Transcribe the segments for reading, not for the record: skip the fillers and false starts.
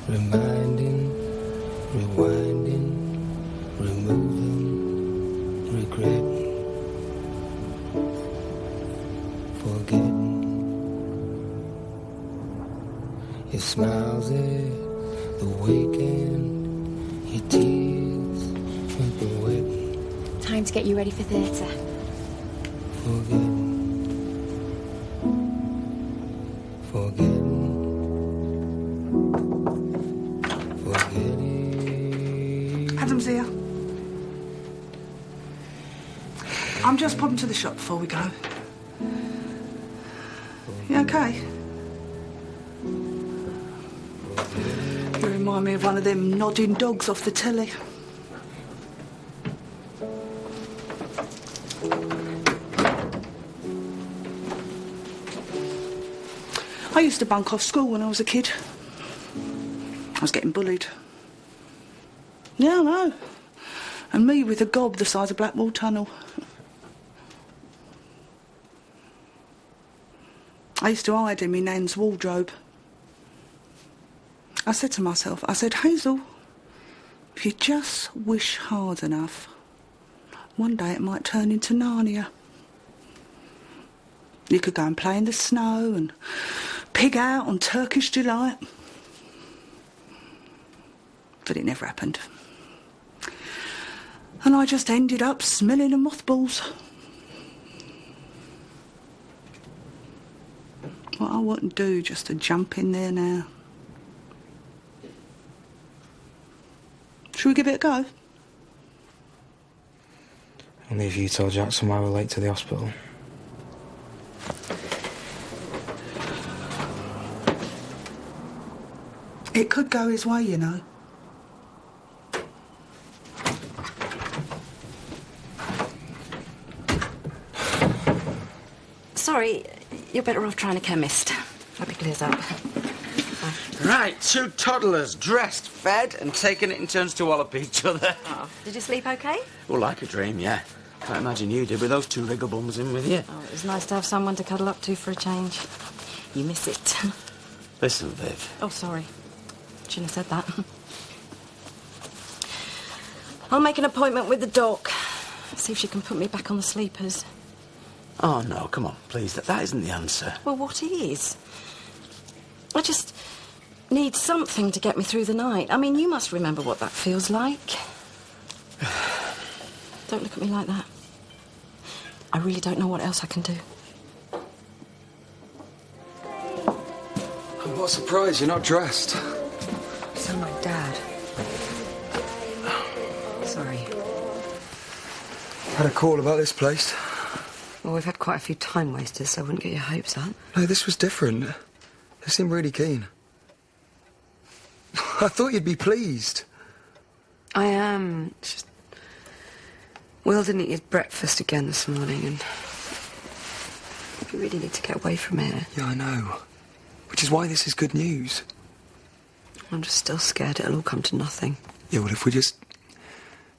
Reminding, rewinding, removing, regretting, forgetting. Your smiles at the weekend, your tears with the wet. Time to get you ready for theatre. Forgetting, forgetting. Adam's here. I'm just popping to the shop before we go. You okay? You remind me of one of them nodding dogs off the telly. I used to bunk off school when I was a kid. I was getting bullied. Yeah, I know. And me with a gob the size of Blackwall Tunnel. I used to hide in my nan's wardrobe. I said to myself, Hazel, if you just wish hard enough, one day it might turn into Narnia. You could go and play in the snow and pig out on Turkish Delight. But it never happened. And I just ended up smelling of mothballs. What I wouldn't do just to jump in there now. Shall we give it a go? Only if you told Jackson why we're late to the hospital. It could go his way, you know. Sorry, you're better off trying a chemist. Hope it clears up. Right, two toddlers, dressed, fed, and taking it in turns to wallop each other. Oh, did you sleep okay? Well, like a dream, yeah. Can't imagine you did with those two wrigglebums in with you. Oh, it was nice to have someone to cuddle up to for a change. You miss it. Listen, Viv. Oh, sorry. Shouldn't have said that. I'll make an appointment with the doc. See if she can put me back on the sleepers. Oh, no, come on, please. That isn't the answer. Well, what is? I just need something to get me through the night. I mean, you must remember what that feels like. Don't look at me like that. I really don't know what else I can do. I'm not surprised you're not dressed. You sound like Dad. Sorry. Had a call about this place. Well, we've had quite a few time wasters, so I wouldn't get your hopes up. No, this was different. They seemed really keen. I thought you'd be pleased. I am. Just... Will didn't eat his breakfast again this morning, and we really need to get away from here. Yeah, I know. Which is why this is good news. I'm just still scared it'll all come to nothing. Yeah, well, if we just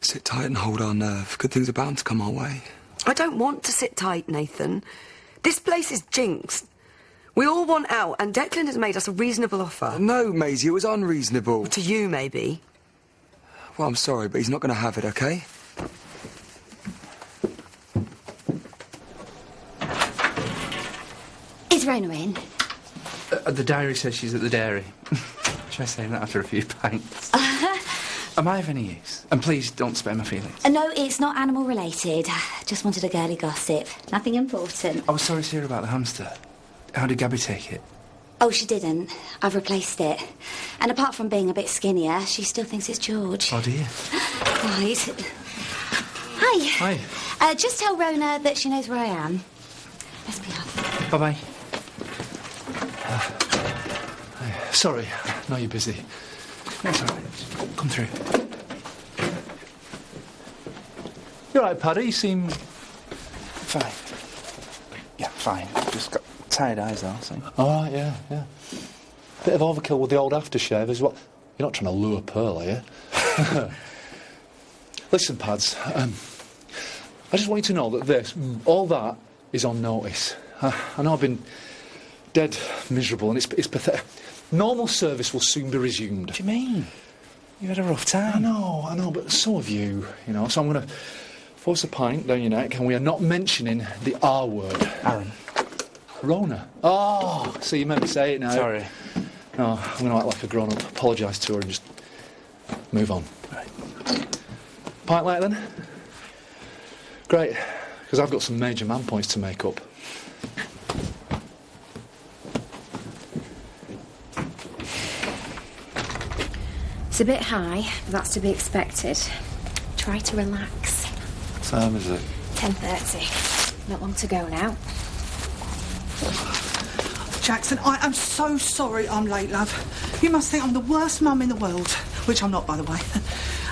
sit tight and hold our nerve, good things are bound to come our way. I don't want to sit tight, Nathan. This place is jinxed. We all want out, and Declan has made us a reasonable offer. No, Maisie, it was unreasonable. To you, maybe. Well, I'm sorry, but he's not going to have it, OK? Is Rona in? The diary says she's at the dairy. Try saying that after a few pints. Am I of any use? And please don't spare my feelings. No, it's not animal related. Just wanted a girly gossip. Nothing important. I was sorry to hear about the hamster. How did Gabby take it? Oh, she didn't. I've replaced it. And apart from being a bit skinnier, she still thinks it's George. Oh, dear. Right. Hi. Hi. Just tell Rona that she knows where I am. Let's be off. Bye-bye. Sorry, I know you're busy. That's all right. Come through. You all right, Paddy? You seem... Fine. Yeah, fine. Just got tired eyes, though, so... All right, yeah. Bit of overkill with the old aftershave as well. You're not trying to lure Pearl, are you? Listen, Pads, I just want you to know that all that is on notice. I know I've been dead miserable, and it's pathetic. Normal service will soon be resumed. What do you mean? You had a rough I time. know, but so have you, you know. So I'm going to force a pint down your neck, and we are not mentioning the R word. Aaron. Rona. Oh, so you meant to say it now. Sorry. No, I'm going to act like a grown-up, apologise to her and just move on. Right. Pint later, then? Great, because I've got some major man points to make up. It's a bit high, but that's to be expected. Try to relax. What time is it? 10:30. Not long to go now. Jackson, I am so sorry I'm late, love. You must think I'm the worst mum in the world, which I'm not, by the way.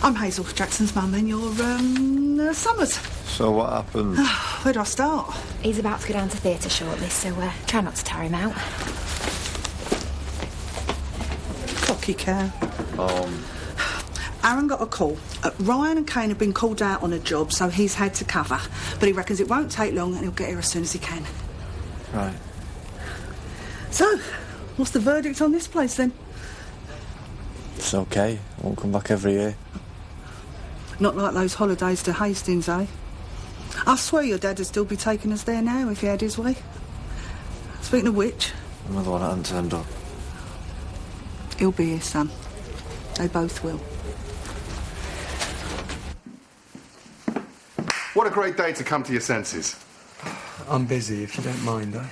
I'm Hazel, Jackson's mum, and you're Summers. So what happened? Where do I start? He's about to go down to theatre shortly, so try not to tire him out. Cocky cow. Aaron got a call. Ryan and Kane have been called out on a job, so he's had to cover. But he reckons it won't take long and he'll get here as soon as he can. Right. So, what's the verdict on this place, then? It's okay. I won't come back every year. Not like those holidays to Hastings, eh? I swear your dad would still be taking us there now if he had his way. Speaking of which... Another one hadn't turned up. He'll be here, son. They both will. What a great day to come to your senses. I'm busy, if you don't mind, though.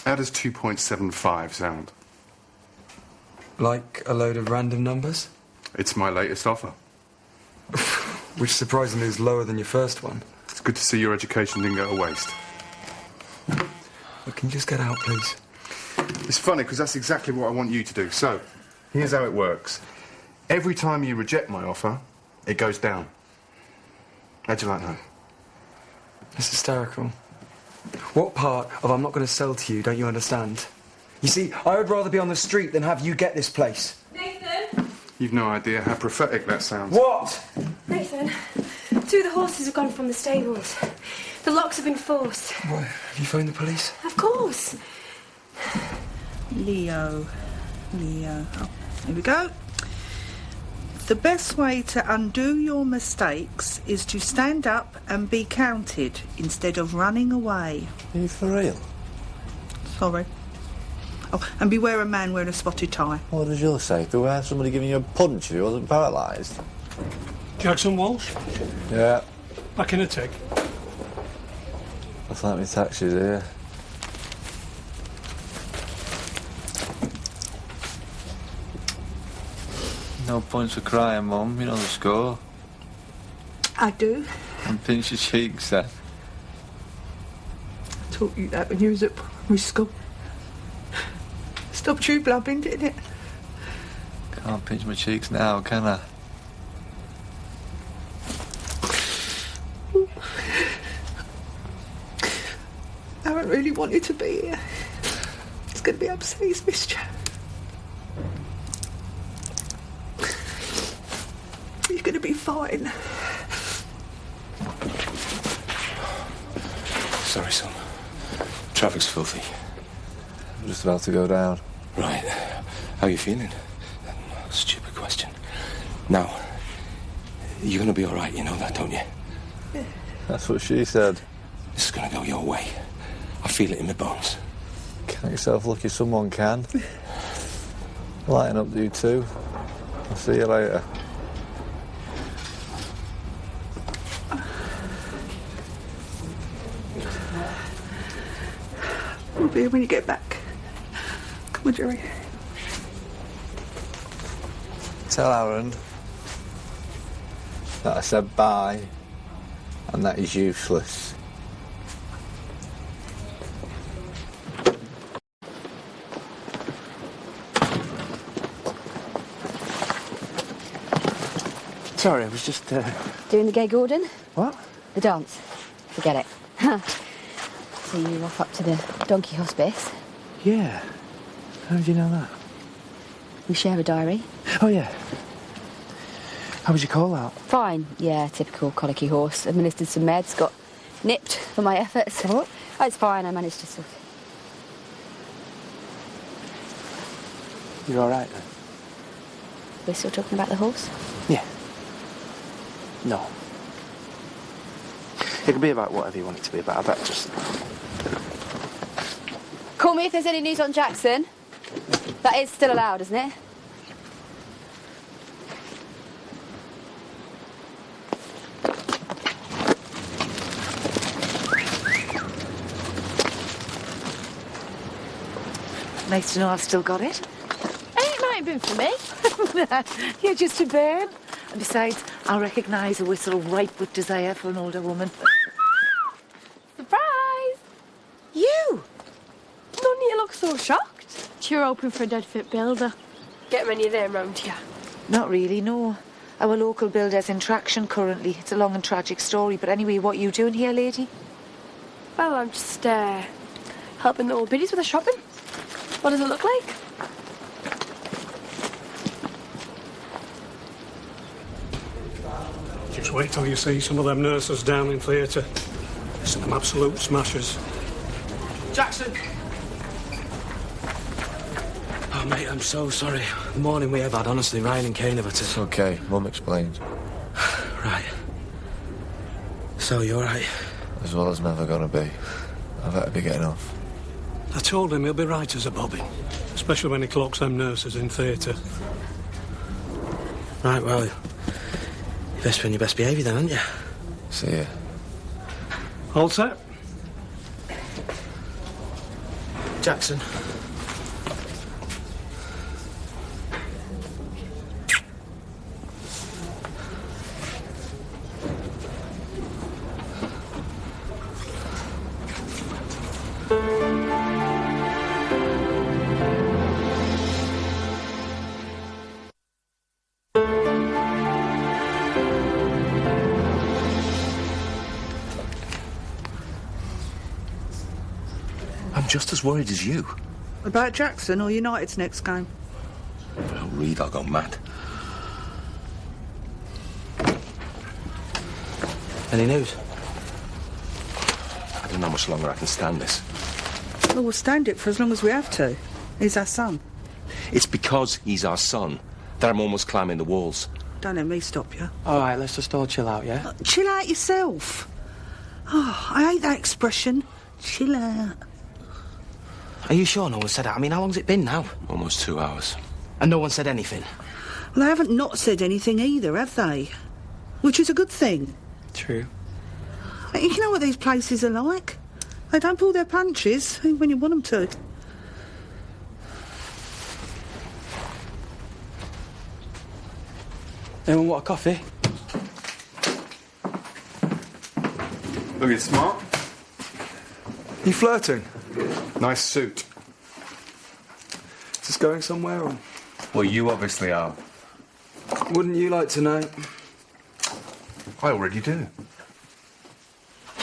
How does 2.75 sound? Like a load of random numbers? It's my latest offer. Which surprisingly is lower than your first one. It's good to see your education didn't go to waste. But can you just get out, please? It's funny, because that's exactly what I want you to do. So, here's how it works. Every time you reject my offer, it goes down. How'd you like that? It's hysterical. What part of I'm not going to sell to you don't you understand? You see, I would rather be on the street than have you get this place. Nathan! You've no idea how prophetic that sounds. What? Nathan, 2 of the horses have gone from the stables. The locks have been forced. What? Have you phoned the police? Of course. Leo. Oh, here we go. The best way to undo your mistakes is to stand up and be counted instead of running away. Are you for real? Sorry. Oh, and beware a man wearing a spotted tie. What did yours say? Beware somebody giving you a punch if he wasn't paralysed? Jackson Walsh, Yeah. back in a tick. Looks like my taxi's here. No points for crying, Mum. You know the score. I do. And pinch your cheeks, then. I taught you that when you was at primary school. Stopped you blubbing, didn't it? Can't pinch my cheeks now, can I? Aaron really wanted to be here. He's going to be upset he's missed you. You're going to be fine. Sorry, son. Traffic's filthy. I'm just about to go down. Right. How are you feeling? Stupid question. Now, you're going to be all right, you know that, don't you? Yeah. That's what she said. This is going to go your way. I feel it in my bones. Count yourself lucky someone can. Lighten up, you two. I'll see you later. We'll be here when you get back. Come on, Jerry. Tell Aaron that I said bye and that he's useless. Sorry, I was just, Doing the gay Gordon? What? The dance. Forget it. So you're off up to the donkey hospice? Yeah. How did you know that? We share a diary. Oh, yeah. How was your call out? Fine. Yeah, typical colicky horse. Administered some meds, got nipped for my efforts. What? Oh, it's fine. I managed to sort You're all right then? We're still talking about the horse? Yeah. No. It can be about whatever you want it to be about. I bet just... Call me if there's any news on Jackson. That is still allowed, isn't it? Nice to know I've still got it. It might have been for me. You're just a bird. And besides, I'll recognise a whistle ripe with desire for an older woman. Surprise! You? Don't you look so shocked? You're hoping for a dead fit builder. Get many of them round here. Not really, no. Our local builder's in traction currently. It's a long and tragic story. But anyway, what are you doing here, lady? Well, I'm just, helping the old biddies with the shopping. What does it look like? Just wait till you see some of them nurses down in theatre. Some absolute smashers. Jackson! Oh, mate, I'm so sorry. The morning we have had, honestly, Ryan and Kane have had to... It's okay. Mum explained. Right. So, you all right? As well as never gonna be. I better be getting off. I told him he'll be right as a bobby. Especially when he clocks them nurses in theatre. Right, well, you best be on your best behaviour then, aren't you? See ya. All set? Jackson. I'm just as worried as you. About Jackson or United's next game? If I don't read, I'll go mad. Any news? I don't know how much longer I can stand this. Well, we'll stand it for as long as we have to. He's our son. It's because he's our son that I'm almost climbing the walls. Don't let me stop you. All right, let's just all chill out, yeah? Chill out yourself. Oh, I hate that expression. Chill out. Are you sure no one said that? I mean, how long's it been now? Almost 2 hours. And no one said anything? Well, they haven't not said anything either, have they? Which is a good thing. True. You know what these places are like? They don't pull their punches when you want them to. Anyone want a coffee? Looking smart. You flirting? Nice suit. Is this going somewhere, or...? Well, you obviously are. Wouldn't you like to know? I already do.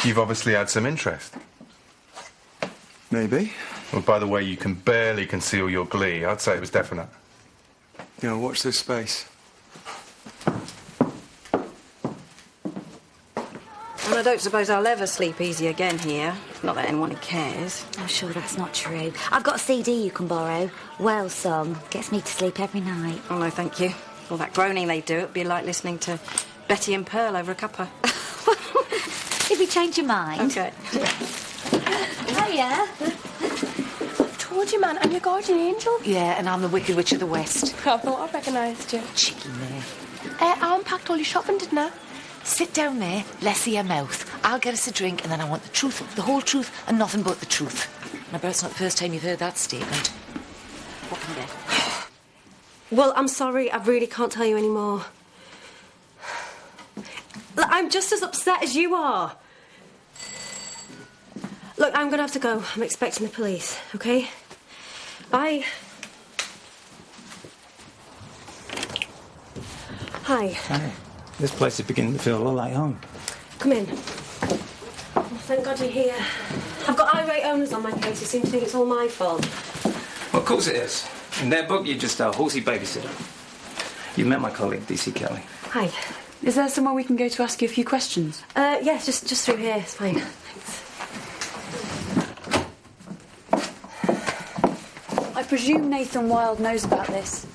You've obviously had some interest. Maybe. Well, by the way, you can barely conceal your glee. I'd say it was definite. Yeah, watch this space. Well, I don't suppose I'll ever sleep easy again here. Not that anyone cares. I'm sure that's not true. I've got a CD you can borrow. Well sung. Gets me to sleep every night. Oh, no, thank you. All that groaning they do, it'd be like listening to Betty and Pearl over a cuppa. If you change your mind. OK. Hiya. Told you, man, I'm your guardian angel. Yeah, and I'm the Wicked Witch of the West. I thought I recognised you. Cheeky mare. I unpacked all your shopping, didn't I? Sit down there, let's see your mouth. I'll get us a drink, and then I want the truth, the whole truth, and nothing but the truth. And I bet it's not the first time you've heard that statement. What can you get? Well, I'm sorry, I really can't tell you anymore. Look, I'm just as upset as you are. Look, I'm gonna have to go. I'm expecting the police, okay? Bye. Hi. Hi. This place is beginning to feel a lot like home. Come in. Oh, thank God you're here. I've got irate owners on my case who seem to think it's all my fault. Well, of course it is. In their book, you're just a horsey babysitter. You met my colleague, D.C. Kelly. Hi. Is there somewhere we can go to ask you a few questions? Yes, just through here. It's fine. Thanks. I presume Nathan Wilde knows about this.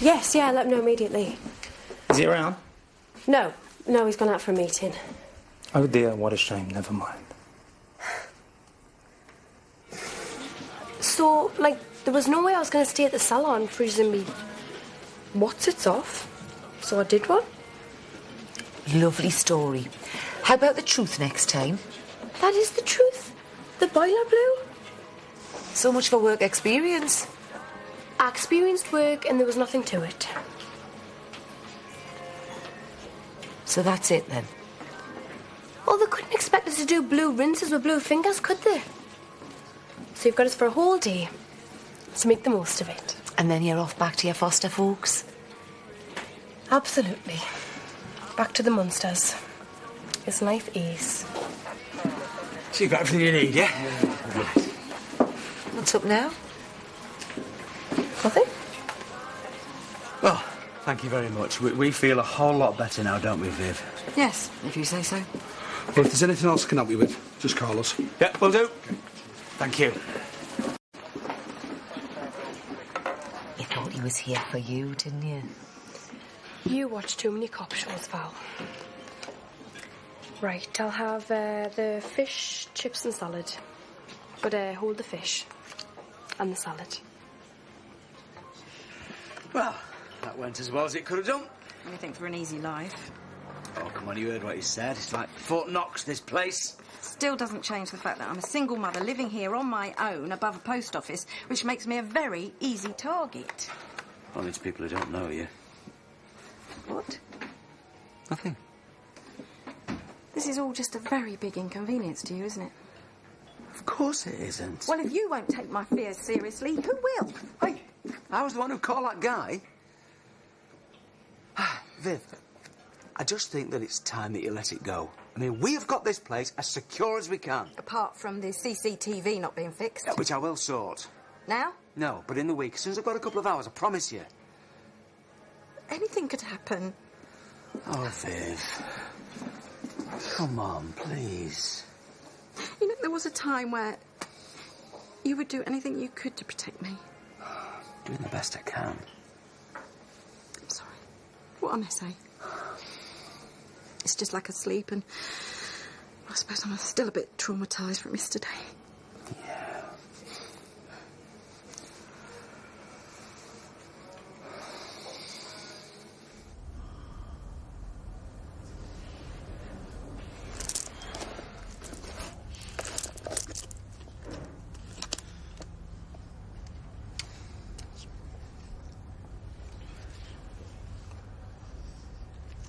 Yes, yeah, let him know immediately. Is he around? No, he's gone out for a meeting. Oh dear, what a shame. Never mind. So, like, there was no way I was going to stay at the salon freezing me what's-its off. So I did one. Lovely story. How about the truth next time? That is the truth. The boiler blew. So much for work experience. I experienced work and there was nothing to it. So that's it then? Oh, they couldn't expect us to do blue rinses with blue fingers, could they? So you've got us for a whole day. So make the most of it. And then you're off back to your foster folks? Absolutely. Back to the Munsters. As life is. So you've got everything you need, yeah? What's up now? Nothing? Well, thank you very much. We feel a whole lot better now, don't we, Viv? Yes, if you say so. Well, if there's anything else I can help you with, just call us. Yeah, will do. Thank you. You thought he was here for you, didn't you? You watch too many cop shows, Val. Right, I'll have the fish, chips and salad. But hold the fish. And the salad. Well, that went as well as it could have done. Anything for an easy life. Oh, come on, you heard what he said. It's like Fort Knox, this place. Still doesn't change the fact that I'm a single mother living here on my own above a post office, which makes me a very easy target. Only to people who don't know you. What? Nothing. This is all just a very big inconvenience to you, isn't it? Of course it isn't. Well, if you won't take my fears seriously, who will? Hey, I was the one who called that guy. Viv, I just think that it's time that you let it go. I mean, we have got this place as secure as we can. Apart from the CCTV not being fixed. Yeah, which I will sort. Now? No, but in the week, as soon as I've got a couple of hours, I promise you. Anything could happen. Oh, Viv. Come on, please. You know, there was a time where you would do anything you could to protect me. Doing the best I can. I'm sorry. What am I saying? It's just like asleep, and I suppose I'm still a bit traumatised from yesterday. Yeah.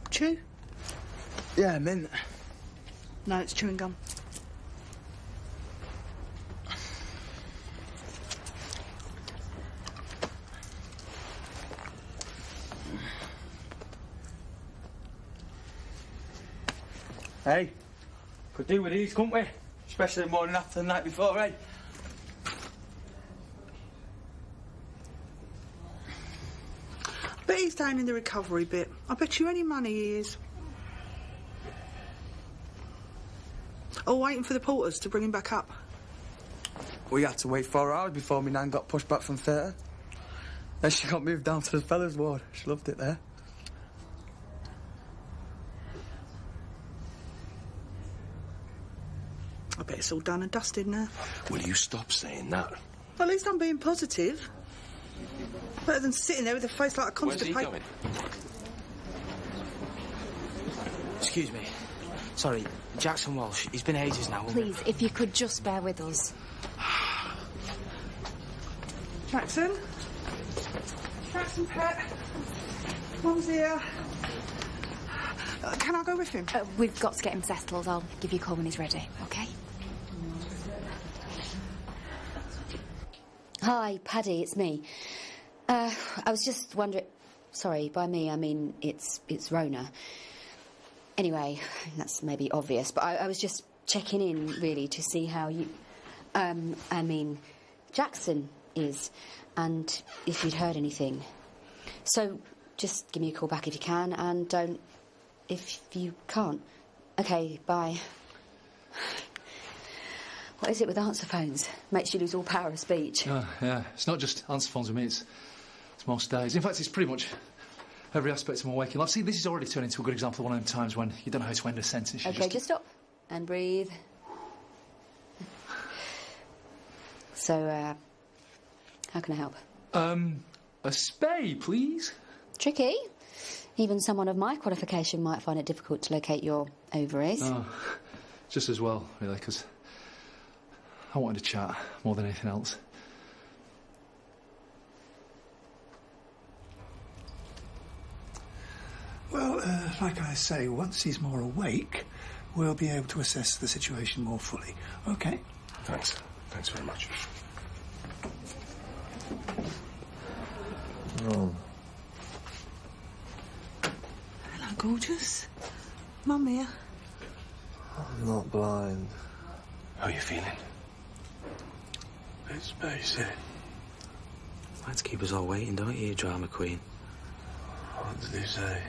Chew? Yeah, mint. No, it's chewing gum. Hey, could do with these, couldn't we? Especially the morning after the night before, eh? I bet he's down in the recovery bit. I bet you any money he is. Or waiting for the porters to bring him back up. We had to wait 4 hours before my nan got pushed back from theatre. Then she got moved down to the fellas' ward. She loved it there. I bet it's all done and dusted now. Will you stop saying that? Well, at least I'm being positive. Better than sitting there with a face like a Where's he constipated... going? Excuse me. Sorry, Jackson Walsh. He's been ages now. Please, if you could just bear with us. Jackson? Jackson, pet. Mum's here. Can I go with him? We've got to get him settled. I'll give you a call when he's ready, OK? Hi, Paddy, it's me. I was just wondering... Sorry, by me, I mean it's Rona. Anyway, that's maybe obvious, but I was just checking in, really, to see how you... I mean, Jackson is, and if you'd heard anything. So, just give me a call back if you can, and don't if you can't. OK, bye. What is it with answer phones? Makes you lose all power of speech. Yeah, it's not just answer phones with me, it's most days. In fact, it's pretty much every aspect of my waking life. See, this is already turned into a good example of one of them times when you don't know how to end a sentence. OK, just stop and breathe. So, how can I help? A spay, please. Tricky. Even someone of my qualification might find it difficult to locate your ovaries. Oh, just as well, really, because I wanted to chat more than anything else. Well, like I say, once he's more awake, we'll be able to assess the situation more fully. OK? Thanks. Thanks very much. Hello, gorgeous. Mum here. I'm not blind. How are you feeling? It's basic. Like to keep us all waiting, don't you, drama queen? What did he say?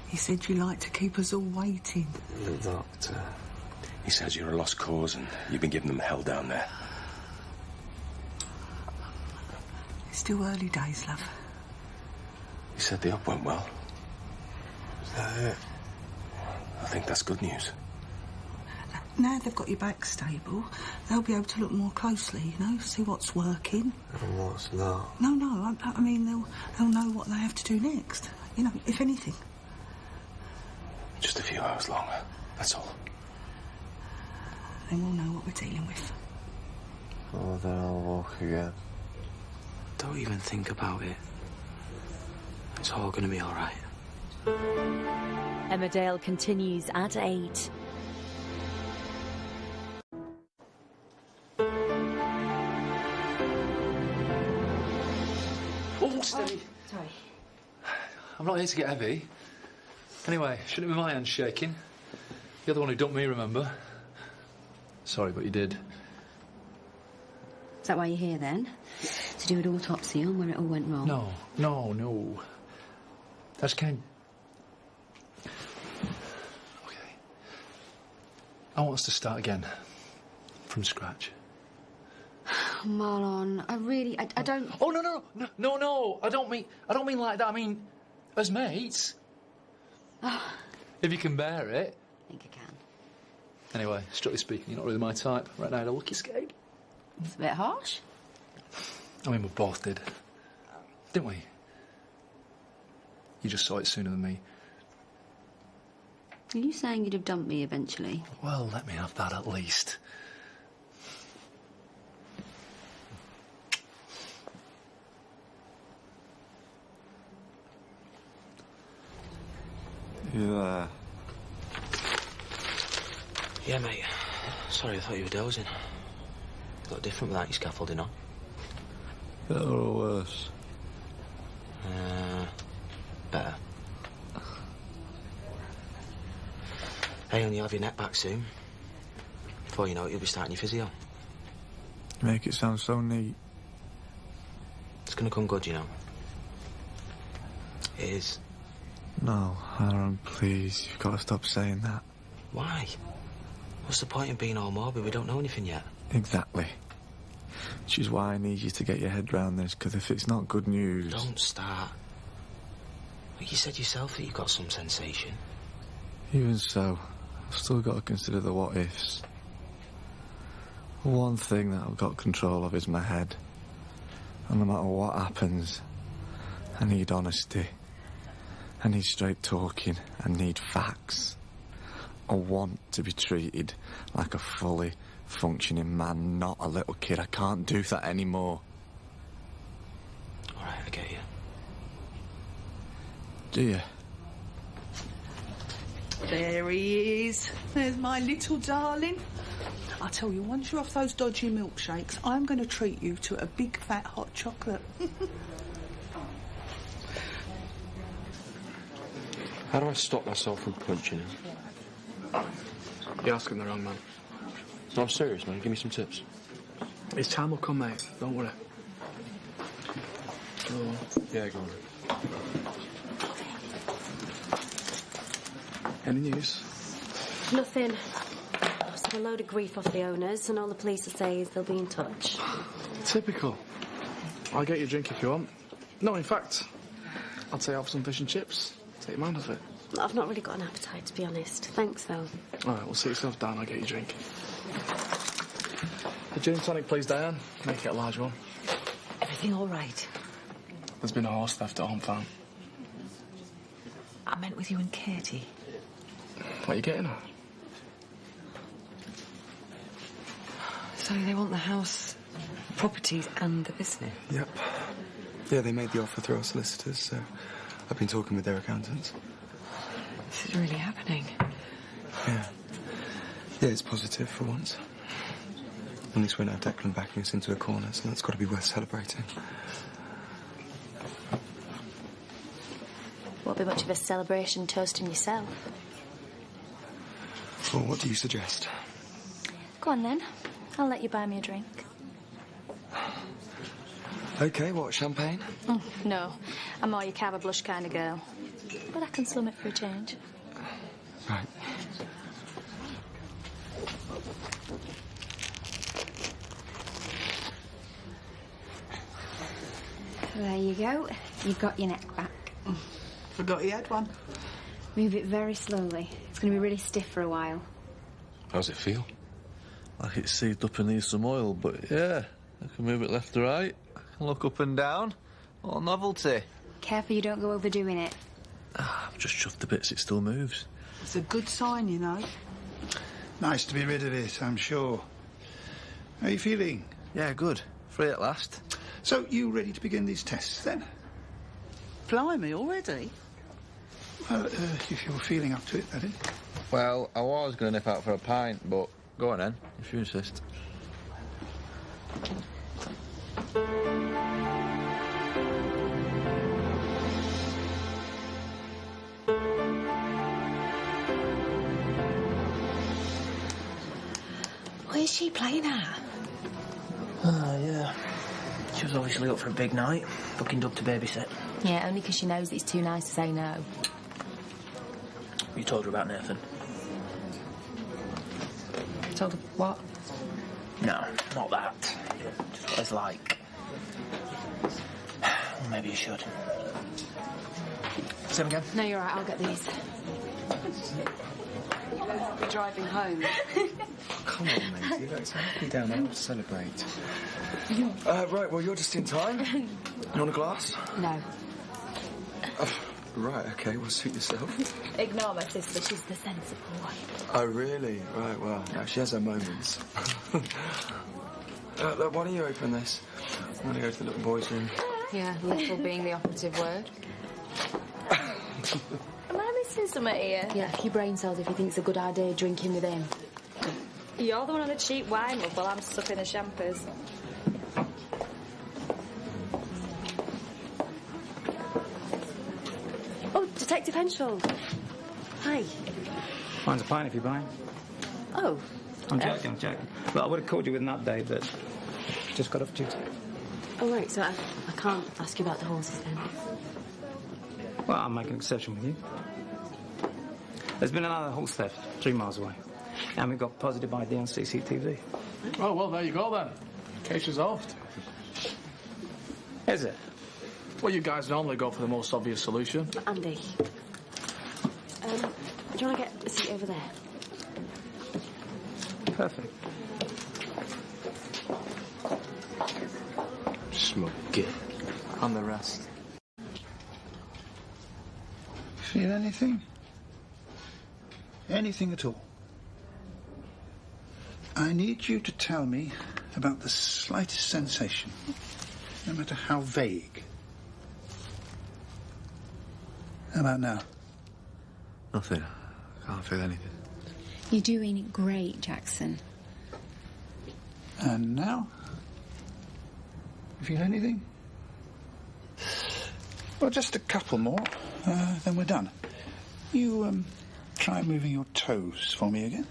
He said you like to keep us all waiting. The doctor. He says you're a lost cause and you've been giving them hell down there. It's still early days, love. He said the op went well. Is that it? I think that's good news. Now they've got your back stable, they'll be able to look more closely, you know, see what's working. And what's not? No, I mean, they'll know what they have to do next. You know, if anything. Just a few hours longer, that's all. Then we'll know what we're dealing with. Oh, then I'll walk again. Don't even think about it. It's all going to be all right. Emmerdale continues at 8. Oh, steady. Sorry. I'm not here to get heavy. Anyway, shouldn't it be my hand shaking? You're the one who dumped me, remember? Sorry, but you did. Is that why you're here, then? To do an autopsy on where it all went wrong? No. I just came... OK. I want us to start again. From scratch. Marlon, I don't... Oh, no. I don't mean like that. I mean, as mates. If you can bear it. I think I can. Anyway, strictly speaking, you're not really my type. Right now, I had a lucky escape. It's a bit harsh. I mean, we both did. Didn't we? You just saw it sooner than me. Are you saying you'd have dumped me eventually? Well, let me have that at least. You there? Yeah, mate. Sorry, I thought you were dozing. You look different without your scaffolding on. Better or worse? Better. Hey, and you'll have your neck back soon. Before you know it, you'll be starting your physio. You make it sound so neat. It's gonna come good, you know. It is. No, Aaron, please. You've got to stop saying that. Why? What's the point in being all morbid? We don't know anything yet. Exactly. Which is why I need you to get your head round this, because if it's not good news... Don't start. But you said yourself that you got some sensation. Even so, I've still got to consider the what-ifs. One thing that I've got control of is my head. And no matter what happens, I need honesty. I need straight talking. I need facts. I want to be treated like a fully functioning man, not a little kid. I can't do that anymore. All right, I get you. Do you? There he is. There's my little darling. I tell you, once you're off those dodgy milkshakes, I'm going to treat you to a big fat hot chocolate. How do I stop myself from punching him? You're asking the wrong man. No, I'm serious, man. Give me some tips. His time will come, mate. Don't worry. Yeah, go on. Any news? Nothing. a load of grief off the owners, and all the police will say is they'll be in touch. Typical. I'll get you a drink if you want. No, in fact, I'll take you off some fish and chips. Take your mind off it. I've not really got an appetite, to be honest. Thanks, though. All right, well, sit yourself down. I'll get you a drink. A gin and tonic, please, Diane. Make it a large one. Everything all right? There's been a horse theft at Home Farm. I meant with you and Katie. What are you getting at? So they want the house, properties and the business? Yep. Yeah, they made the offer through our solicitors, so I've been talking with their accountants. This is really happening. Yeah. Yeah, it's positive for once. At least we don't have Declan backing us into a corner, so that's got to be worth celebrating. Won't be much of a celebration toasting yourself. Well, what do you suggest? Go on then. I'll let you buy me a drink. OK, what, champagne? No, I'm more your carver blush kind of girl. But I can slum it for a change. Right. There you go. You've got your neck back. Forgot you had one. Move it very slowly. It's going to be really stiff for a while. How's it feel? Like it's seized up and needs some oil, but yeah, I can move it left to right. I can look up and down. What a novelty. Careful you don't go overdoing it. I've just shoved the bits, it still moves. It's a good sign, you know. Nice to be rid of it, I'm sure. How are you feeling? Yeah, good. Free at last. So, you ready to begin these tests, then? Blimey, already? Well, if you're feeling up to it, that is. Well, I was going to nip out for a pint, but go on then, if you insist. Where's she playing at? Oh, yeah. She was obviously up for a big night, booking Dub to babysit. Yeah, only because she knows that it's too nice to say no. You told her about Nathan? Told her what? No, not that. Just what he's like. Well, maybe you should. Same again? No, you're right, I'll get these. We're driving home. Come on, matey, let's happy down there to celebrate. Right, well, you're just in time. You want a glass? No. Right, OK, well, suit yourself. Ignore my sister, she's the sensible one. Oh, really? Right, well, now she has her moments. Look, why don't you open this? I'm going to go to the little boy's room. Yeah, little being the operative word. Am I missing something here? Yeah, a few brain cells if you think it's a good idea drinking with him. You're the one on the cheap wine mug while I'm stuck in the champers. Oh, Detective Henshaw. Hi. Mine's a pint if you're buying. Oh. I'm joking. Well, I would have called you with an update, but just got off duty. Oh, right, so I can't ask you about the horses then. Well, I'll make an exception with you. There's been another horse theft 3 miles away. And we got positive ID on CCTV. Oh, well, there you go, then. Case resolved. Is it? Well, you guys normally go for the most obvious solution. Andy. Do you want to get a seat over there? Perfect. Smoke it. And the rest. Feel anything? Anything at all? I need you to tell me about the slightest sensation, no matter how vague. How about now? Nothing. I can't feel anything. You're doing great, Jackson. And now? You feel anything? Well, just a couple more, then we're done. You, try moving your toes for me again.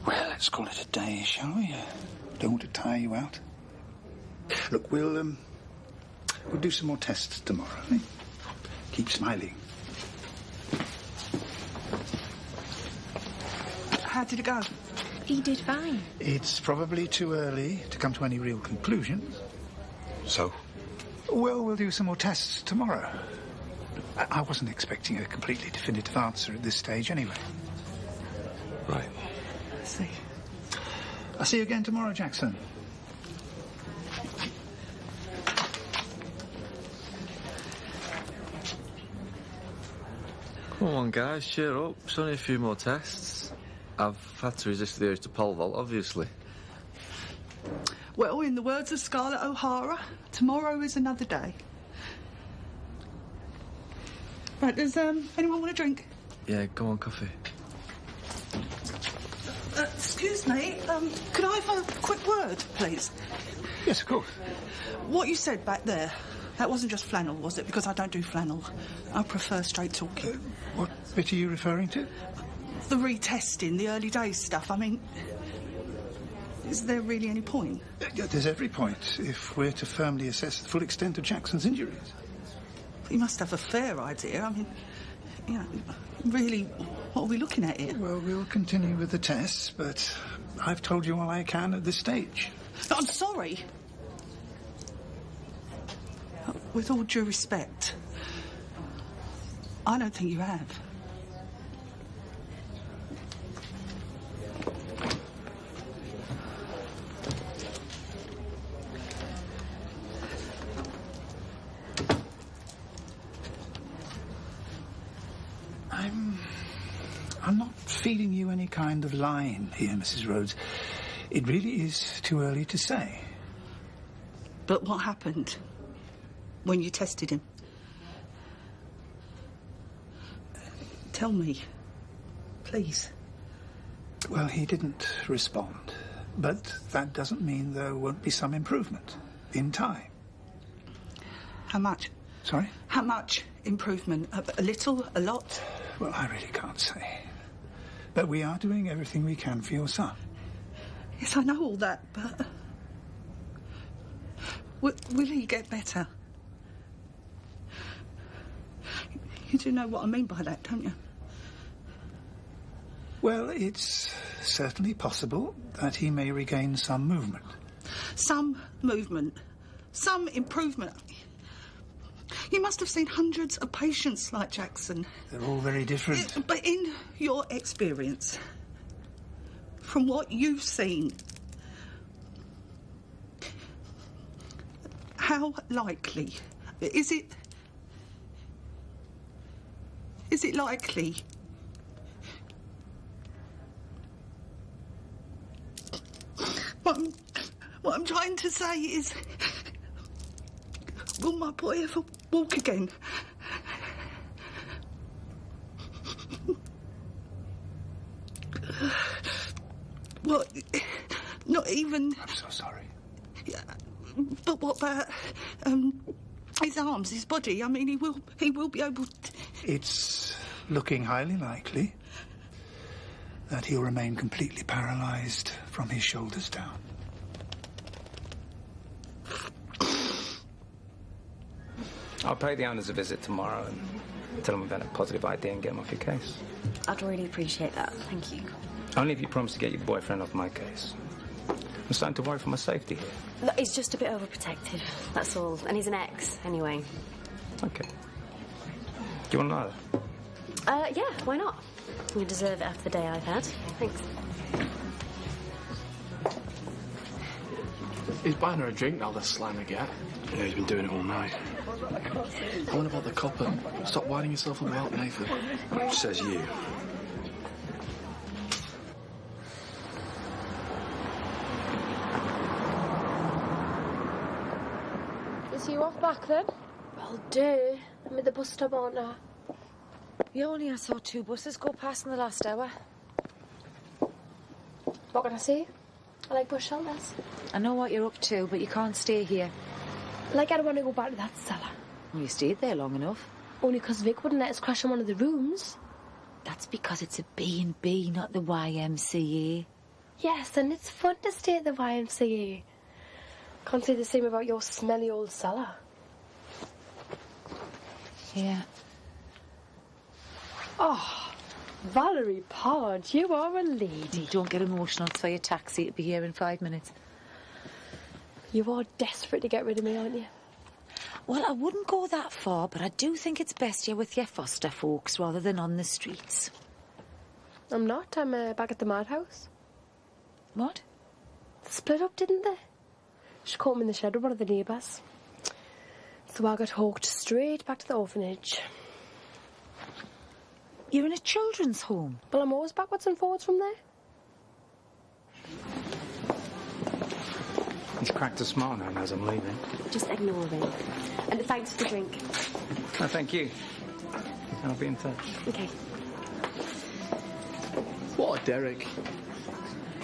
Well, let's call it a day, shall we? Don't want to tire you out. Look, we'll We'll do some more tests tomorrow, eh? Keep smiling. How did it go? He did fine. It's probably too early to come to any real conclusions. So? Well, we'll do some more tests tomorrow. I wasn't expecting a completely definitive answer at this stage anyway. Right. I see. I'll see you again tomorrow, Jackson. Come on, guys, cheer up. It's only a few more tests. I've had to resist the urge to pole vault, obviously. Well, in the words of Scarlett O'Hara, tomorrow is another day. Right, does anyone want a drink? Yeah, go on, coffee. Excuse me, could I have a quick word, please? Yes, of course. What you said back there, that wasn't just flannel, was it? Because I don't do flannel. I prefer straight talking. What bit are you referring to? The retesting, the early days stuff. I mean, is there really any point? There's every point if we're to firmly assess the full extent of Jackson's injuries. You must have a fair idea. I mean, you know, really, what are we looking at here? Well, we'll continue with the tests, but I've told you all I can at this stage. I'm sorry. With all due respect, I don't think you have. I'm not feeding you any kind of line here, Mrs. Rhodes. It really is too early to say. But what happened when you tested him? Tell me, please. Well, he didn't respond. But that doesn't mean there won't be some improvement in time. How much? Sorry? How much improvement? A little? A lot? Well, I really can't say. But we are doing everything we can for your son. Yes, I know all that, but... Will he get better? You do know what I mean by that, don't you? Well, it's certainly possible that he may regain some movement. Some movement. Some improvement. You must have seen hundreds of patients like Jackson. They're all very different. But in your experience, from what you've seen, how likely is it likely what I'm trying to say is, will my boy ever walk again? Well, not even... I'm so sorry. But what about his arms, his body? I mean, he will be able to... It's looking highly likely that he'll remain completely paralysed from his shoulders down. I'll pay the owners a visit tomorrow and tell them we've had a positive idea and get them off your case. I'd really appreciate that. Thank you. Only if you promise to get your boyfriend off my case. I'm starting to worry for my safety here. Look, he's just a bit overprotective, that's all. And he's an ex, anyway. Okay. Do you want another? Yeah, why not? You deserve it after the day I've had. Thanks. He's buying her a drink now, the slimer get. Yeah, he's been doing it all night. I wonder about the copper. Stop winding yourself up about Nathan. Says you. Is you off back then? Well, do. I'm at the bus stop, aren't I? You only saw 2 buses go past in the last hour. What can I say? I like bus shelters. I know what you're up to, but you can't stay here. Like, I don't want to go back to that cellar. Well, you stayed there long enough. Only because Vic wouldn't let us crash in one of the rooms. That's because it's a B&B, not the YMCA. Yes, and it's fun to stay at the YMCA. Can't say the same about your smelly old cellar. Here. Oh, Valerie Pod, you are a lady. Don't get emotional. It's for your taxi. It'll be here in 5 minutes. You are desperate to get rid of me, aren't you? Well, I wouldn't go that far, but I do think it's best you're with your foster folks rather than on the streets. I'm not. I'm back at the madhouse. What? They split up, didn't they? She caught me in the shed with one of the neighbours. So I got hawked straight back to the orphanage. You're in a children's home? Well, I'm always backwards and forwards from there. He's cracked a smile now as I'm leaving. Just ignore me. And thanks for the drink. No, thank you. I'll be in touch. Okay. What a Derek.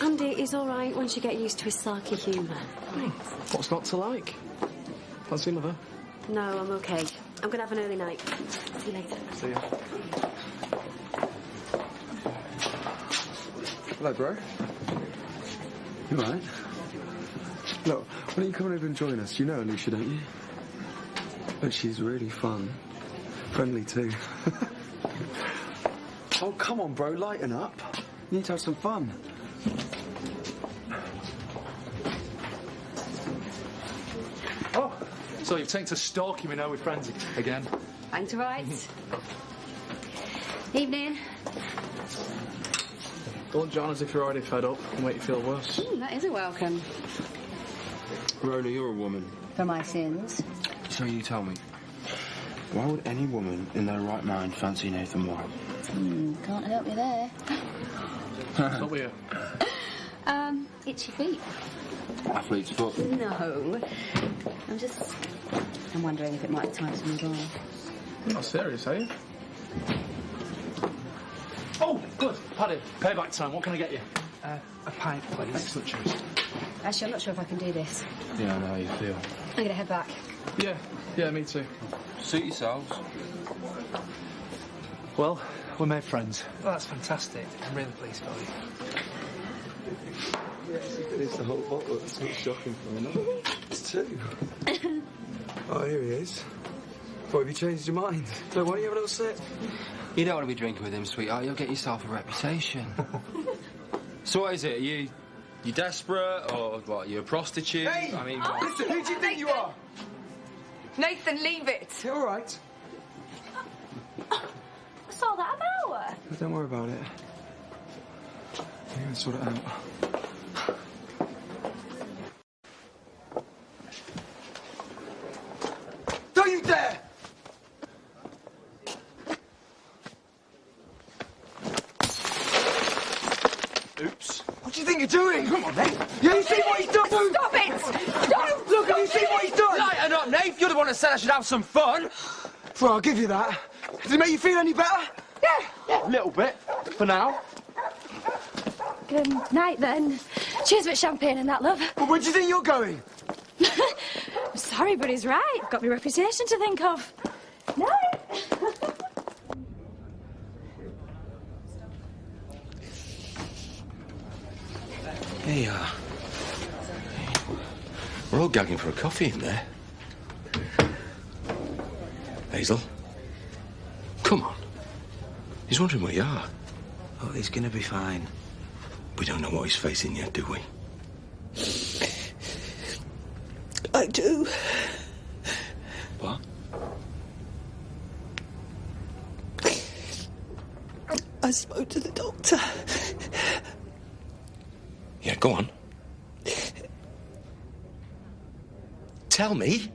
Andy is all right once you get used to his sarky humour. What's not to like? Fancy mother? No, I'm okay. I'm going to have an early night. See you later. See ya. Hello, bro. You all right? Look, why don't you come over and join us? You know Alicia, don't you? But she's really fun. Friendly, too. Oh, come on, bro, lighten up. You need to have some fun. Oh, so you've taken to stalking me now with friends again? Fine to right. Evening. Don't join us if you're already fed up and make you feel worse. That is a welcome. Rona, you're a woman. For my sins. So you tell me, why would any woman in their right mind fancy Nathan White? Can't help you there. What's up with you? Itchy feet. Athlete's foot. No. I'm wondering if it might be time to move on. You're not serious, are you? Oh, good. Paddy, payback time. What can I get you? A pint, please. Excellent choice. Actually, I'm not sure if I can do this. Yeah, I know how you feel. I'm going to head back. Yeah, me too. Suit yourselves. Well, we made friends. Well, that's fantastic. I'm really pleased for you. It's the whole bottle. It's not shocking for me. It's two. Oh, here he is. What, have you changed your mind? So why don't you have a little sip? You don't want to be drinking with him, sweetheart. You'll get yourself a reputation. So what is it? You desperate, or what? You a prostitute? Hey! I mean, Listen, who do you think you are? Nathan, leave it. You all right? What's all that about? Don't worry about it. You're going to sort it out. Don't you dare! Oops. What do you think you're doing? Come on, Nate. Yeah, you see what he's done? Stop it! Stop! Look, have you seen what he's done? lighten up, Nate. You're the one that said I should have some fun. Well, I'll give you that. Does it make you feel any better? Yeah, a little bit. For now. Good night, then. Cheers with champagne and that, love. Well, where do you think you're going? I'm sorry, but he's right. I've got my reputation to think of. Night. Hey, we're all gagging for a coffee in there. Hazel, come on. He's wondering where you are. Oh, he's gonna be fine. We don't know what he's facing yet, do we? I do. What? I spoke to the doctor. Yeah, go on. Tell me.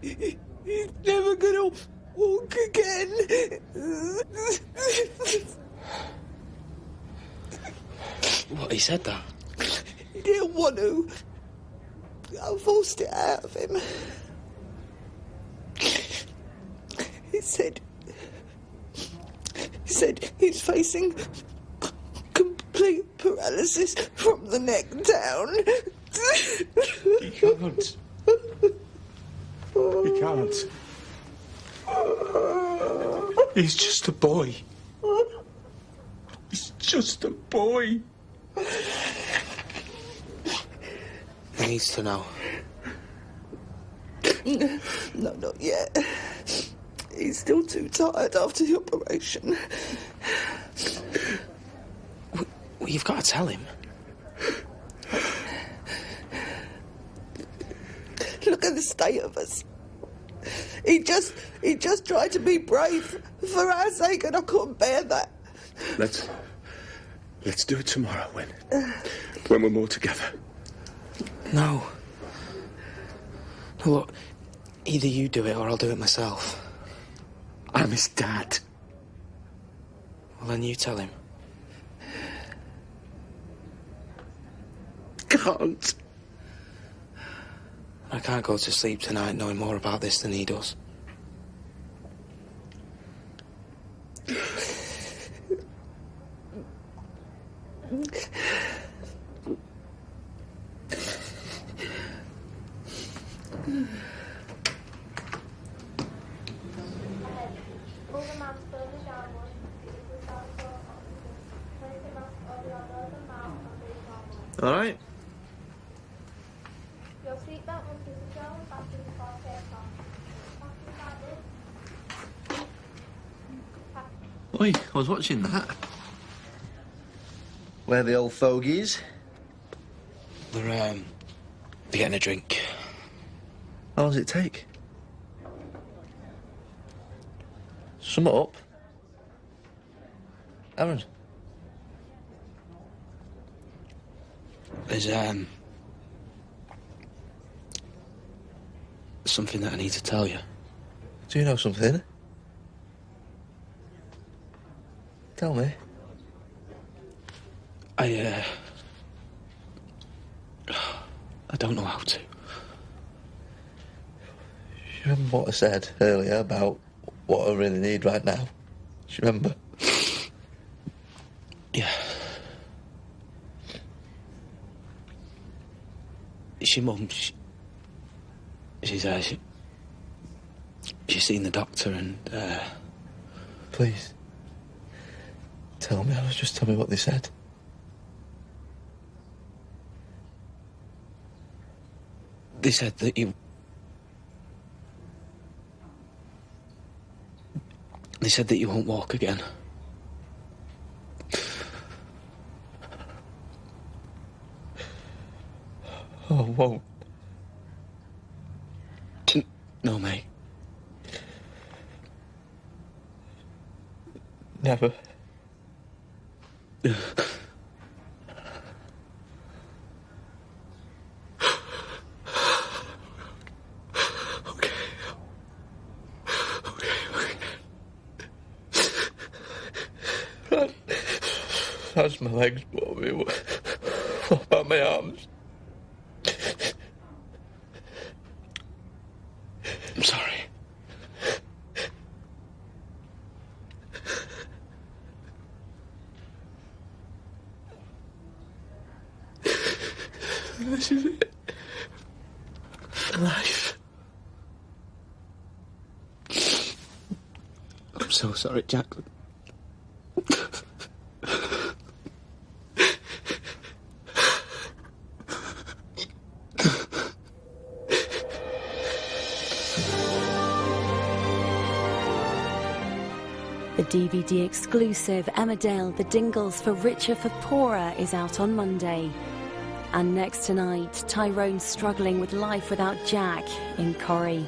He's never gonna walk again. What, he said that? He didn't want to. I forced it out of him. He said he's facing complete paralysis from the neck down. He can't. He can't. He's just a boy. He's just a boy. He needs to know. No, not yet. He's still too tired after the operation. Well, you've got to tell him. Look at the state of us. He just tried to be brave for our sake, and I couldn't bear that. Let's do it tomorrow when we're more together. No. Look, either you do it or I'll do it myself. I'm his dad. Well, then you tell him. Can't. I can't go to sleep tonight knowing more about this than he does. All right. Oi, I was watching that. Where the old fogies? They're getting a drink. How long does it take? Sum it up. Aaron. There's something that I need to tell you. Do you know something? Tell me. I don't know how to. You remember what I said earlier about what I really need right now? Do you remember? Yeah. It's your mum. She's seen the doctor and, Please. Tell me, just tell me what they said. They said that you... They said that you won't walk again. Oh, I won't. No, mate. Never. How's my legs, Bobby? What about my arms? I'm sorry. This is it. Life. I'm so sorry, Jack. The DVD exclusive Emmerdale, The Dingles for Richer for Poorer is out on Monday. And next tonight, Tyrone's struggling with life without Jack in Corrie.